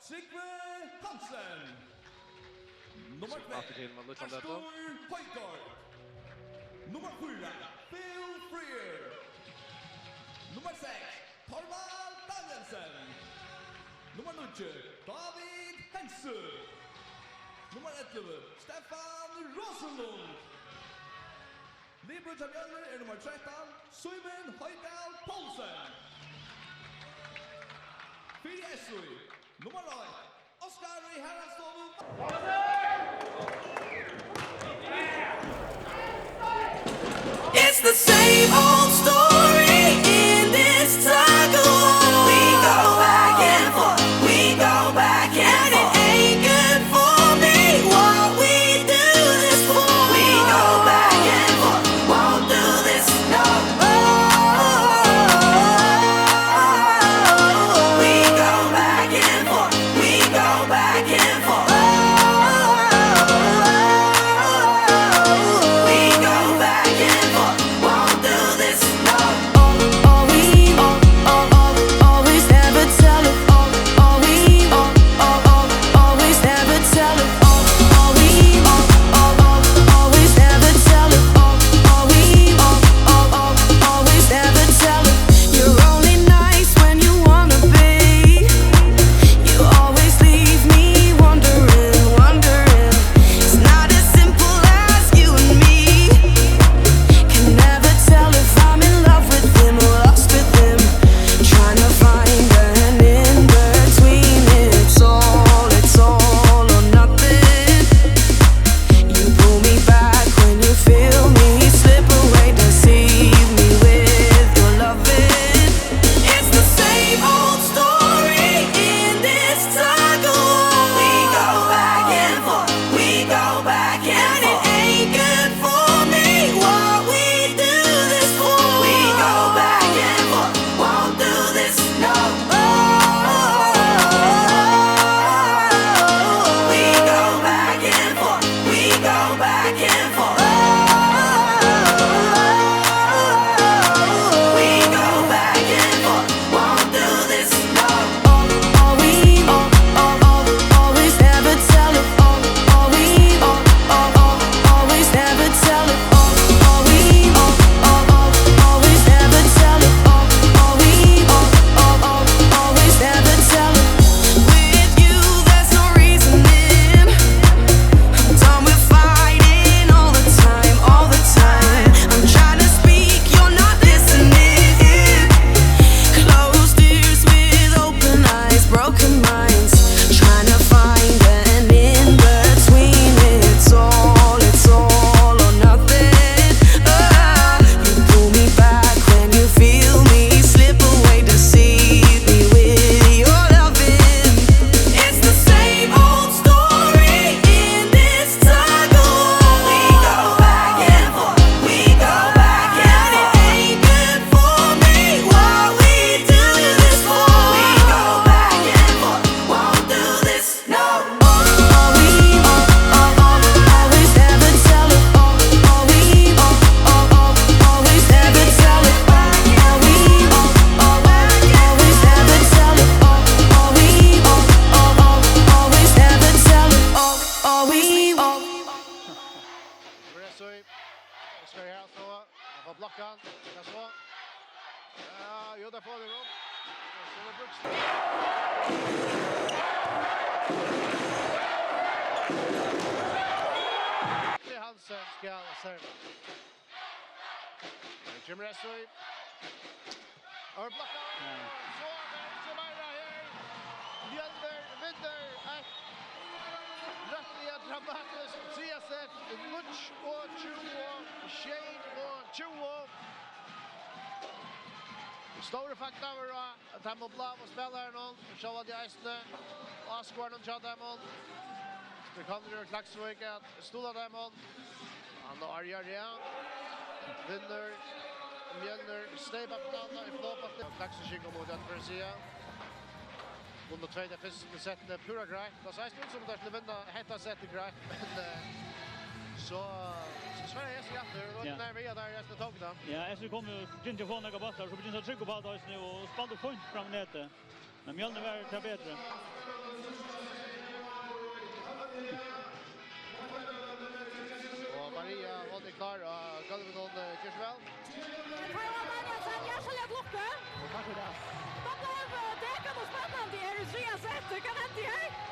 Sigve Hansen. Nummer 2, Astor Højgaard. Nummer 4, Phil Freer. Nummer 6, Torvald Danielsen. Nummer 9, David Hensu. Nummer 11, Stefan Rosenlund. Libro Champion nummer 13, Simon Højdal Poulsen. Fyrir Esrui, nummer 9, Oskar Haraldsson. It's the same old story in this tug of war. We go back and forth, we go back and forth. It ain't good for me what we do this for. We go back and forth, won't do this no more. We go back and forth, we go back and forth. We go back and forth, won't do this no more. Always never tell it. Always never tell it. Always never tell it. Always never tell it. You're only nice when you wanna be. You always leave me wondering. It's not as simple as you and me. Can never tell if I'm in love with him or lost with him. Trying to find an in between. It's all or nothing. You pull me back when you feel me slip away, deceive me with your loving. It's the same old story in this tug of war. We go back and forth, we go back and forth. It ain't good for me what we do this for. We go back and forth, won't do this no more. We go back and forth, we go back and forth. We go back and forth, won't do this no more. Always never tell it. Always never tell it. Always never tell it. Always never tell it. With you, there's no reasoning. I'm done with fighting all the time. I'm trying to speak, you're not listening. Closed ears with open eyes, broken minds. Trying to find an in between. It's all or nothing. You pull me back when you feel me slip away, deceive me with your loving. It's the same old story in this tug of war. We go back and forth, we go back and forth. It ain't good for me what we do this for. We go back and forth, won't do this no more. Always never tell it. Always never tell it. Always never tell it. Always never tell it. Resui, Oskar Haraldsson, får blockan, så. Ja, jo, där får det upp. Så det bruks. Hansen ska serva. Jim Resui. Har blockan. Så där Mera här. Mjölner vinner ett rättliga dramatiskt CSF lunch och 20 shade och 20. Stora fakta var att han mot Blav och spelar någon. Så var det Eisne. Asgård och Chadamon. Det kan ju Klaxvik att stola Damon. Han och Arja Rea. Vinner. Mjölner stejpa på andra i floppat. Klaxvik mot den för sig. Under tredje första sättet pura grej. Det sägs inte som att det vinner hetta sättet grej. Men så Sverige är så jätte och när vi är där just tog då. Ja, så kommer ju inte få några bollar så blir det tryck på bollen nu och spelar fint fram nätet. Men Mjölner är bättre. är klar och golvet någon Kirchwell. Karl Danielsson, hjärtligt lucka. Tack för det. Det blev det kan vara spännande här i 3 set. Det kan hända här.